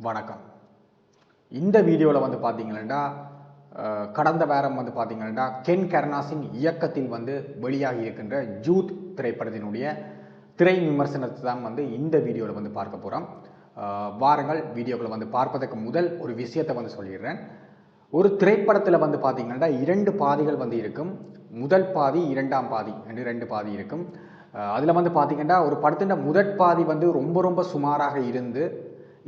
வணக்கம். இந்த வீடியோவில் வந்து பார்த்தீங்கன்னா கடந்த வாரம் வந்து பார்த்தீங்கன்னா கென் கருணாஸின் இயக்கத்தில் வந்து வெளியாகி இருக்கின்ற ஜூத் திரைப்படத்தினுடைய திரை விமர்சனத்தை தான் வந்து இந்த வீடியோவில் வந்து பார்க்க போகிறோம். வாரங்கள் வீடியோக்களை வந்து பார்ப்பதற்கு முதல் ஒரு விஷயத்தை வந்து சொல்லிடுறேன். ஒரு திரைப்படத்தில் வந்து பார்த்தீங்கன்னா இரண்டு பாதிகள் வந்து இருக்கும். முதல் பாதி, இரண்டாம் பாதி என்று ரெண்டு பாதி இருக்கும். அதில் வந்து பார்த்தீங்கன்னா ஒரு படத்தின் முதற் பாதி வந்து ரொம்ப ரொம்ப சுமாராக இருந்து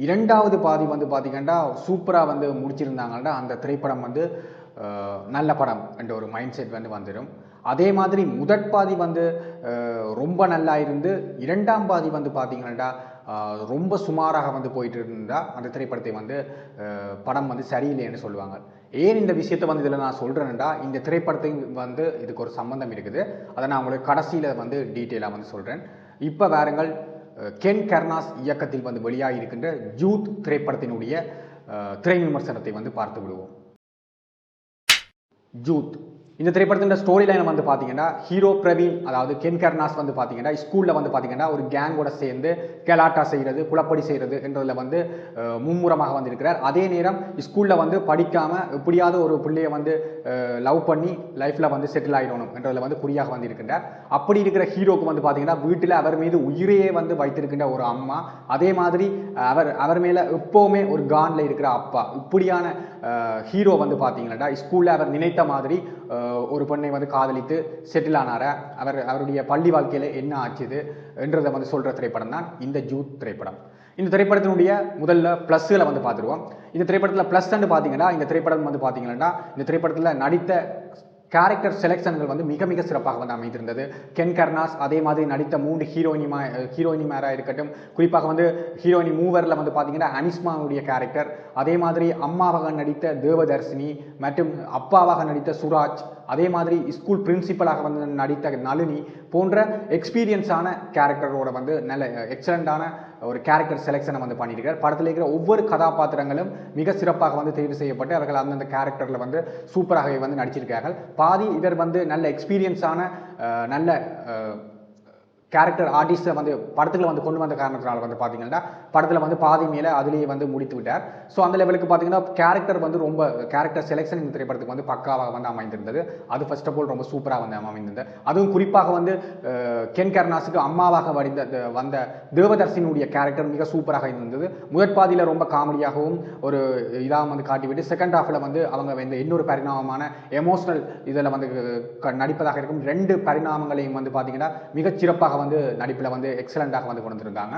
இரண்டாவது பாதி வந்து பார்த்தீங்கன்னா சூப்பராக வந்து முடிச்சிருந்தாங்கன்னா அந்த திரைப்படம் வந்து நல்ல படம் என்ற ஒரு மைண்ட் செட் வந்து வந்துடும். அதே மாதிரி முதற் பாதி வந்து ரொம்ப நல்லா இருந்து இரண்டாம் பாதி வந்து பார்த்தீங்கன்னா ரொம்ப சுமாராக வந்து போயிட்டு இருந்தால் அந்த திரைப்படத்தை வந்து படம் வந்து சரியில்லைன்னு சொல்லுவாங்க. ஏன் இந்த விஷயத்தை வந்து இதில் நான் சொல்கிறேன்டா, இந்த திரைப்படத்தை வந்து இதுக்கு ஒரு சம்பந்தம் இருக்குது. அதை நான் உங்களுக்கு கடைசியில் வந்து டீட்டெயிலாக வந்து சொல்கிறேன். இப்போ வாருங்கள் கென் கருணாஸ் இயக்கத்தில் வந்து வெளியாகி இருக்கின்ற ஜூத் திரைப்படத்தினுடைய திரை விமர்சனத்தை வந்து பார்த்து விடுவோம். ஜூத் இந்த திரைப்படத்தின் ஸ்டோரி லைன் வந்து பார்த்தீங்கன்னா ஹீரோ பிரவீன், அதாவது கென் கருணாஸ் வந்து பார்த்தீங்கன்னா ஸ்கூலில் வந்து பார்த்தீங்கன்னா ஒரு கேங்கோட சேர்ந்து கலாட்டா செய்கிறது, குளப்படி செய்கிறது என்றதில் வந்து மும்முரமாக வந்து இருக்கிறார். அதே நேரம் ஸ்கூலில் வந்து படிக்காமல் எப்படியாவது ஒரு பிள்ளையை வந்து லவ் பண்ணி லைஃப்பில் வந்து செட்டில் ஆகிடணும் என்றதில் வந்து குறியாக வந்து இருக்கின்றார். அப்படி இருக்கிற ஹீரோக்கு வந்து பார்த்தீங்கன்னா வீட்டில் அவர் மீது உயிரையே வந்து வைத்திருக்கின்ற ஒரு அம்மா, அதே மாதிரி அவர் மேலே எப்போவுமே ஒரு கான்ல இருக்கிற அப்பா, இப்படியான ஹீரோ வந்து பார்த்தீங்கன்னா ஸ்கூலில் அவர் நினைத்த மாதிரி ஒரு பெண்ணை வந்து காதலித்து செட்டில் ஆனார, அவருடைய பள்ளி வாழ்க்கையில் என்ன ஆச்சுது என்றதை வந்து சொல்கிற திரைப்படம் தான் இந்த ஜூத் திரைப்படம். இந்த திரைப்படத்தினுடைய முதல்ல ப்ளஸ்களை வந்து பார்த்துருவோம். இந்த திரைப்படத்தில் ப்ளஸ்ன்னு பார்த்தீங்கன்னா இந்த திரைப்படம் வந்து பார்த்தீங்கன்னா இந்த திரைப்படத்தில் நடித்த கேரக்டர் செலெக்ஷன்கள் வந்து மிக மிக சிறப்பாக வந்து அமைந்திருந்தது. கென் கருணாஸ், அதே மாதிரி நடித்த 3 ஹீரோயினிமாராக இருக்கட்டும், குறிப்பாக வந்து ஹீரோயினி மூவரில் வந்து பார்த்தீங்கன்னா அனிஸ்மாவுடைய கேரக்டர், அதே மாதிரி அம்மாவாக நடித்த தேவதர்ஷினி மற்றும் அப்பாவாக நடித்த சுராஜ், அதே மாதிரி ஸ்கூல் பிரின்சிபலாக வந்து நடித்த நளினி போன்ற எக்ஸ்பீரியன்ஸான கேரக்டரோட வந்து நல்ல எக்ஸலண்டான ஒரு கேரக்டர் செலெக்ஷனை வந்து பண்ணியிருக்கார். படத்தில் இருக்கிற ஒவ்வொரு கதாபாத்திரங்களும் மிக சிறப்பாக வந்து தேர்வு செய்யப்பட்டு அவர்கள் அந்தந்த கேரக்டரில் வந்து சூப்பராகவே வந்து நடிச்சிருக்கார்கள். பாதி இவர் வந்து நல்ல எக்ஸ்பீரியன்ஸான நல்ல கேரக்டர் ஆர்டிஸ்ட்டை வந்து படத்தில் வந்து கொண்டு வந்த காரணத்தினால வந்து பார்த்தீங்கன்னா படத்தில் வந்து பாதி மேலே அதிலேயே வந்து முடித்து விட்டார். ஸோ அந்த லெவலுக்கு பார்த்தீங்கன்னா கேரக்டர் வந்து ரொம்ப கேரக்டர் செலெக்ஷன் இந்த திரைப்படத்துக்கு வந்து பக்காவாக வந்து அமைந்திருந்தது. அது ஃபர்ஸ்ட் ஆஃப் ஆல் ரொம்ப சூப்பராக வந்து அமைந்திருந்தது. அதுவும் குறிப்பாக வந்து கென் கருணாஸுக்கு அம்மாவாக வந்த தேவதர்ஷினுடைய கேரக்டர் மிக சூப்பராக இருந்தது. முதற் பாதியில் ரொம்ப காமெடியாகவும் ஒரு இதாக வந்து காட்டிவிட்டு செகண்ட் ஹாஃபில் வந்து அவங்க வந்து இன்னொரு பரிணாமமான எமோஷனல் இதில் வந்து நடிப்பதாக இருக்கும். 2 பரிணாமங்களையும் வந்து பார்த்தீங்கன்னா மிகச் சிறப்பாக வந்து நடிப்பில் வந்து எக்ஸலண்டாக வந்து கொண்டு வந்திருக்காங்க.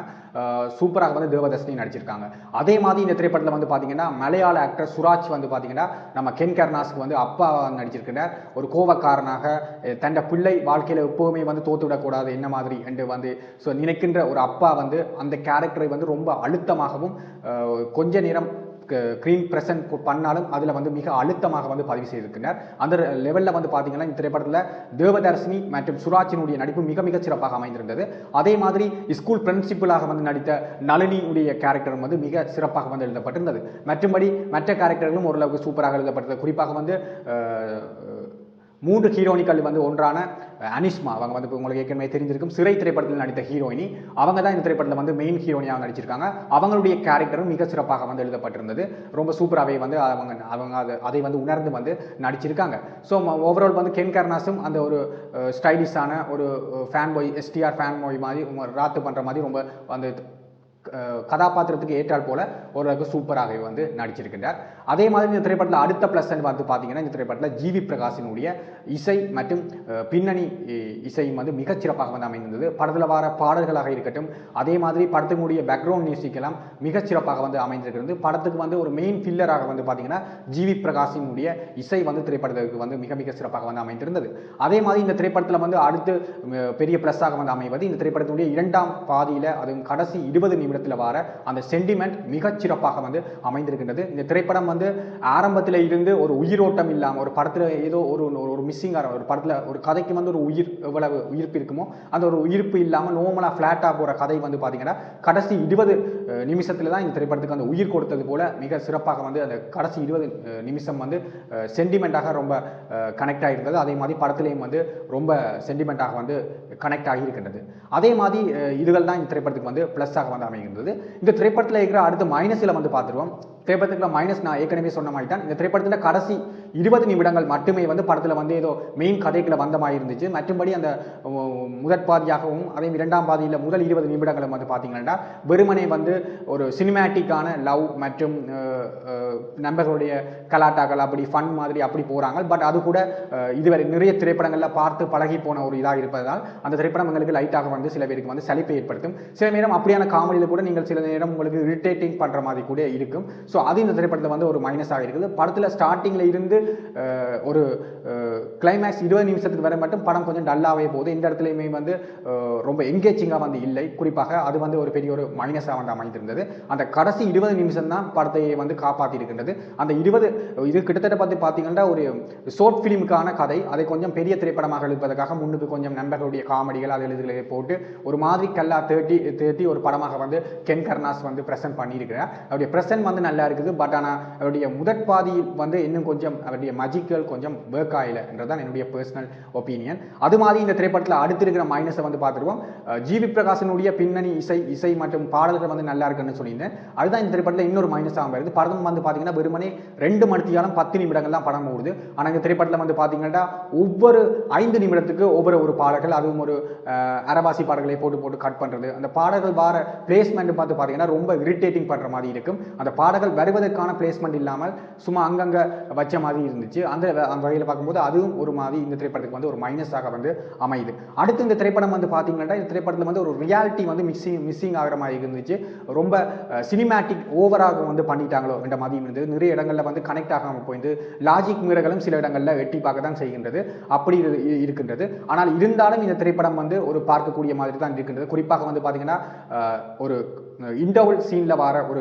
சூப்பராக வந்து தேவதர்ஷினி நடிச்சிருக்காங்க. அதே மாதிரி இந்த திரைப்படத்தில் வந்து பார்த்தீங்கன்னா மலையாள ஆக்டர் சுராஜ் வந்து பார்த்தீங்கன்னா நம்ம கென் கருணாஸுக்கு வந்து அப்பா நடிச்சிருக்கிறார். ஒரு கோவக்காரனாக தன்னை பிள்ளை வாழ்க்கையில் எப்போவுமே வந்து தோத்துவிடக்கூடாது என்ன மாதிரி என்று வந்து நினைக்கின்ற ஒரு அப்பா வந்து அந்த கேரக்டரை வந்து ரொம்ப அழுத்தமாகவும் கொஞ்ச நேரம் ஸ்க்ரீன் ப்ரெசன்ட் பண்ணாலும் அதில் வந்து மிக அழுத்தமாக வந்து பதிவு செய்திருக்கிறார். அந்த லெவலில் வந்து பார்த்தீங்கன்னா இந்த திரைப்படத்தில் தேவதர்ஷினி மற்றும் சுராஜினுடைய நடிப்பு மிக மிக சிறப்பாக அமைந்திருந்தது. அதே மாதிரி ஸ்கூல் பிரின்சிபலாக வந்து நடித்த நளினியுடைய கேரக்டரும் வந்து மிக சிறப்பாக வந்து எழுதப்பட்டிருந்தது. மற்றபடி மற்ற கேரக்டர்களும் ஓரளவுக்கு சூப்பராக எழுதப்பட்டது. குறிப்பாக வந்து 3 ஹீரோயினிகள் வந்து ஒன்றான அனிஸ்மா, அவங்க வந்து உங்களுக்கு ஏற்கனவே தெரிஞ்சிருக்கும் சிறை திரைப்படத்தில் நடித்த ஹீரோயினி, அவங்க தான் இந்த திரைப்படத்தில் வந்து மெயின் ஹீரோயினியாக நடிச்சிருக்காங்க. அவங்களுடைய கேரக்டரும் மிக சிறப்பாக வந்து எழுதப்பட்டிருந்தது. ரொம்ப சூப்பராகவே வந்து அவங்க அதை வந்து உணர்ந்து வந்து நடிச்சிருக்காங்க. ஸோ ஓவரால் வந்து கென் கருணாஸும் அந்த ஒரு ஸ்டைலிஷான ஒரு fan boy, STR fan boy மாதிரி ராத்து பண்ணுற மாதிரி ரொம்ப அந்த கதாபாத்திரத்துக்கு ஏற்றால் போல ஓரளவுக்கு சூப்பராகவே வந்து நடிச்சிருக்கின்றார். அதே மாதிரி இந்த திரைப்படத்தில் அடுத்த ப்ளஸ் வந்து பார்த்தீங்கன்னா இந்த திரைப்படத்தில் ஜிவி பிரகாஷினுடைய இசை மற்றும் பின்னணி இசையும் வந்து மிகச்சிறப்பாக வந்து அமைந்திருந்தது. படத்தில் வர பாடல்களாக இருக்கட்டும், அதே மாதிரி படத்தினுடைய பேக்ரவுண்ட் மியூசிக் எல்லாம் மிகச்சிறப்பாக வந்து அமைந்திருக்கிறது. படத்துக்கு வந்து ஒரு மெயின் ஃபில்லராக வந்து பார்த்தீங்கன்னா ஜிவி பிரகாஷினுடைய இசை வந்து திரைப்படத்துக்கு வந்து மிக மிக சிறப்பாக வந்து அமைந்திருந்தது. அதே மாதிரி இந்த திரைப்படத்தில் வந்து அடுத்து பெரிய ப்ளஸ்ஸாக வந்து அமைவது இந்த திரைப்படத்தினுடைய இரண்டாம் பாதியில் அதுவும் கடைசி 20 நிமிடத்தில் வர அந்த சென்டிமெண்ட் மிகச்சிறப்பாக வந்து அமைந்திருக்கின்றது. இந்த திரைப்படம் வந்து ஆரம்பத்தில் இருந்து ஒரு உயிரோட்டம் இல்லாமல் ஒரு படத்தில் ஏதோ ஒரு மிஸ்ஸிங்காக ஒரு படத்தில் ஒரு கதைக்கு வந்து ஒரு எவ்வளவு உயிர்ப்பு இருக்குமோ அந்த ஒரு உயிர்ப்பு இல்லாமல் நோமலாக ஃப்ளாட்டாக போகிற கதை வந்து பார்த்தீங்கன்னா கடைசி 20 நிமிஷத்தில் தான் இந்த திரைப்படத்துக்கு அந்த உயிர் கொடுத்தது போல மிக சிறப்பாக வந்து அந்த கடைசி 20 நிமிஷம் வந்து சென்டிமெண்ட்டாக ரொம்ப கனெக்ட் ஆகிருந்தது. அதே மாதிரி படத்திலையும் வந்து ரொம்ப சென்டிமெண்ட்டாக வந்து கனெக்ட் ஆகியிருக்கின்றது. அதே மாதிரி இதுகள் தான் இந்த திரைப்படத்துக்கு வந்து ப்ளஸ்ஸாக வந்து அமைகிறது. அமைந்திருந்தது. இந்த திரைப்படத்தில் இருக்கிற அடுத்த மைனஸில் வந்து பார்த்துருவோம். திரைப்படத்துக்குள்ள மைனஸ் நான் ஏற்கனவே சொன்ன மாதிரி தான். இந்த திரைப்படத்தில் கடைசி 20 நிமிடங்கள் மட்டுமே வந்து படத்தில் வந்து ஏதோ மெயின் கதைக்குள்ள வந்த மாதிரி இருந்துச்சு. மற்றும்படி அந்த முதற் பாதியாகவும் அதே இரண்டாம் பாதியில் முதல் 20 நிமிடங்களும் வந்து பார்த்தீங்கன்னா வெறுமனே வந்து ஒரு சினிமேட்டிக்கான லவ் மற்றும் நண்பர்களுடைய கலாட்டாக்கள் அப்படி ஃபன் மாதிரி அப்படி போகிறாங்க. பட் அது கூட இதுவரை நிறைய திரைப்படங்களில் பார்த்து பழகி போன ஒரு இதாக இருப்பதால் அந்த திரைப்படம் எங்களுக்கு லைட்டாக வந்து சில பேருக்கு வந்து சலிப்பை ஏற்படுத்தும். சில நேரம் அப்படியான காமெடியில் கூட நீங்கள் சில நேரம் உங்களுக்கு இரிட்டேட்டிங் பண்ணுற மாதிரி கூட இருக்கும். ஸோ அது இந்த திரைப்படத்தில் வந்து ஒரு மைனஸாக இருக்குது. படத்தில் ஸ்டார்டிங்கில் இருந்து ஒரு கிளைமேக்ஸ் 20 நிமிஷத்துக்கு வரை மட்டும் படம் கொஞ்சம் டல்லாகவே போகுது. இந்த இடத்துலையுமே வந்து ரொம்ப என்கேஜிங்காக வந்து இல்லை. குறிப்பாக அது வந்து ஒரு பெரிய ஒரு மைனஸாக வந்து அமைந்திருந்தது. அந்த கடைசி 20 நிமிஷம் தான் படத்தை வந்து காப்பாற்றி இருக்கின்றது. அந்த 20 இது கிட்டத்தட்ட பார்த்தீங்கன்னா ஒரு ஷார்ட் ஃபிலிமுக்கான கதை. அதை கொஞ்சம் பெரிய திரைப்படமாக எழுப்பதற்காக முன்னுக்கு கொஞ்சம் நண்பர்களுடைய காமெடிகள் அது எழுதுகளை போட்டு ஒரு மாதிரி கல்லா தேட்டி ஒரு படமாக வந்து கென் கர்னாஸ் வந்து ப்ரெசென்ட் பண்ணியிருக்கிறார். அவருடைய ப்ரெசென்ட் வந்து நல்லா இருக்குது. பட் ஆனால் அவருடைய முதற் பாதி வந்து இன்னும் கொஞ்சம் அவருடைய மஜிக்கல் கொஞ்சம் ஒர்க் ஆகலை என்றதான் என்னுடைய பர்சனல் ஒப்பீனியன். அது மாதிரி இந்த திரைப்படத்தில் அடுத்து இருக்கிற மைனஸை வந்து பார்த்துருவோம். ஜிவி பிரகாசனுடைய பின்னணி இசை மற்றும் பாடல்கள் வந்து நல்லா இருக்குன்னு சொல்லியிருந்தேன். அதுதான் இந்த திரைப்படத்தில் இன்னொரு மைனஸாக வருது. படம் வந்து பார்த்தீங்கன்னா வெறுமனே 2 மணித்தியாலும் 10 நிமிடங்கள் தான் படம் ஓடுது. ஆனால் இந்த திரைப்படத்தில் வந்து பார்த்தீங்கன்னா ஒவ்வொரு 5 நிமிடத்துக்கு ஒவ்வொரு பாடல்கள், அதுவும் ஒரு அரவாசி பாடல்களை போட்டு கட் பண்ணுறது, அந்த பாடல்கள் வார பிளேஸ்மெண்ட் பார்த்து பார்த்தீங்கன்னா ரொம்ப இரிட்டேட்டிங் பண்ணுற மாதிரி இருக்கும். அந்த பாடல்கள் வருவதற்கான பிளேஸ்மெண்ட் இல்லாமல் சும்மா அங்கங்கே வச்ச மாதிரி இருந்துச்சு. அந்த வகையில் பார்க்கும்போது அதுவும் ஒரு மாதிரி இந்த திரைப்படத்துக்கு வந்து ஒரு மைனஸாக வந்து அமையுது. அடுத்து இந்த திரைப்படம் வந்து பார்த்தீங்கன்னா இந்த திரைப்படத்தில் வந்து ஒரு ரியாலிட்டி வந்து மிஸ்ஸிங் ஆகிற மாதிரி இருந்துச்சு. ரொம்ப சினிமேட்டிக் ஓவராக வந்து பண்ணிட்டாங்களோ என்ற மாதிரி இருந்தது. நிறைய இடங்களில் வந்து கனெக்ட் ஆகாமல் போயிருந்து லாஜிக் மீறல்களும் சில இடங்களில் எட்டி பார்க்க தான் செய்கின்றது. அப்படி இருக்கின்றது. ஆனால் இருந்தாலும் இந்த திரைப்படம் வந்து ஒரு பார்க்கக்கூடிய மாதிரி தான் இருக்கின்றது. குறிப்பாக வந்து பார்த்தீங்கன்னா ஒரு இன்டர்வல் சீனில் வர ஒரு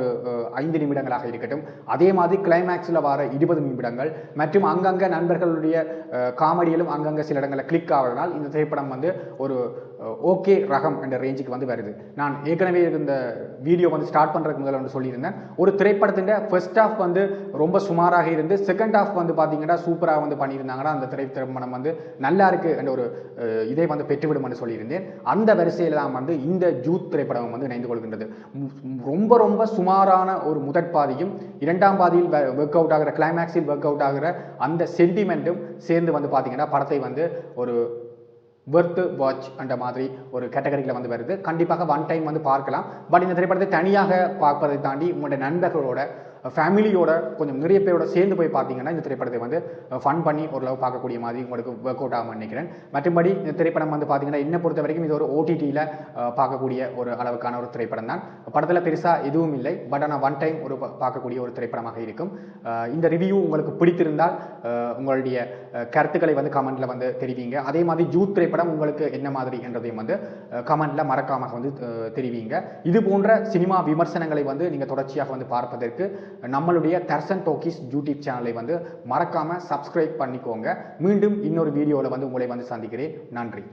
5 நிமிடங்களாக இருக்கட்டும், அதே மாதிரி கிளைமேக்ஸில் வர 20 நிமிடங்கள் மற்றும் அங்கங்கே நண்பர்களுடைய காமெடியிலும் அங்கங்கே சில இடங்களில் கிளிக் ஆகிறதுனால் இந்த திரைப்படம் வந்து ஒரு ஓகே ரகம் என்ற ரேஞ்சுக்கு வந்து வருது. நான் ஏற்கனவே இந்த வீடியோ வந்து ஸ்டார்ட் பண்ணுறதுக்கு முதல்ல வந்து சொல்லியிருந்தேன். ஒரு திரைப்படத்தின் ஃபர்ஸ்ட் ஹாஃப் வந்து ரொம்ப சுமாராக இருந்து செகண்ட் ஹாஃப் வந்து பார்த்தீங்கன்னா சூப்பராக வந்து பண்ணியிருந்தாங்கன்னா அந்த திரைப்படம் வந்து நல்லா இருக்குது என்ற ஒரு இதை வந்து பெற்றுவிடும் என்று சொல்லியிருந்தேன். அந்த வரிசையில் தான் வந்து இந்த ஜூத் திரைப்படம் வந்து இணைந்து கொள்கின்றது. ரொம்ப ரொம்ப சுமாரான ஒரு முதற் பாதியும் இரண்டாம் பாதியில் ஒர்க் அவுட் ஆகிற கிளைமேக்ஸில் ஒர்க் அவுட் ஆகிற அந்த சென்டிமெண்ட்டும் சேர்ந்து வந்து பார்த்தீங்கன்னா படத்தை வந்து ஒரு வர்த் வாட்ச் அந்த மாதிரி ஒரு கேட்டகரியில் வந்து வருது. கண்டிப்பாக ஒன் டைம் வந்து பார்க்கலாம். பட் இந்த திரைப்படத்தை தனியாக பார்ப்பதை தாண்டி உங்களுடைய நண்பர்களோட ஃபேமிலியோட கொஞ்சம் நிறைய பேரோட சேர்ந்து போய் பார்த்தீங்கன்னா இந்த திரைப்படத்தை வந்து ஃபன் பண்ணி ஓரளவு பார்க்கக்கூடிய மாதிரி உங்களுக்கு ஒர்க் அவுட் ஆகும்னு நினைக்கிறேன். மற்றபடி இந்த திரைப்படம் வந்து பார்த்தீங்கன்னா என்னை பொறுத்த வரைக்கும் இது ஒரு ஓடிடியில் பார்க்கக்கூடிய ஒரு அளவுக்கான ஒரு திரைப்படம் தான். படத்தில் பெருசாக எதுவும் இல்லை. பட் ஆனால் ஒன் டைம் ஒரு பார்க்கக்கூடிய ஒரு திரைப்படமாக இருக்கும். இந்த ரிவ்யூ உங்களுக்கு பிடித்திருந்தால் உங்களுடைய கருத்துக்களை வந்து கமெண்ட்டில் வந்து தெரிவிங்க. அதே மாதிரி ஜூத் திரைப்படம் உங்களுக்கு என்ன மாதிரி என்றதையும் வந்து கமெண்ட்டில் மறக்காமல் வந்து தெரிவிங்க. இது போன்ற சினிமா விமர்சனங்களை வந்து நீங்கள் தொடர்ச்சியாக வந்து பார்ப்பதற்கு நம்மளுடைய தர்சன் டாக்கீஸ் யூடியூப் சேனலை வந்து மறக்காமல் சப்ஸ்கிரைப் பண்ணிக்கோங்க. மீண்டும் இன்னொரு வீடியோவில் வந்து உங்களை வந்து சந்திக்கிறேன். நன்றி.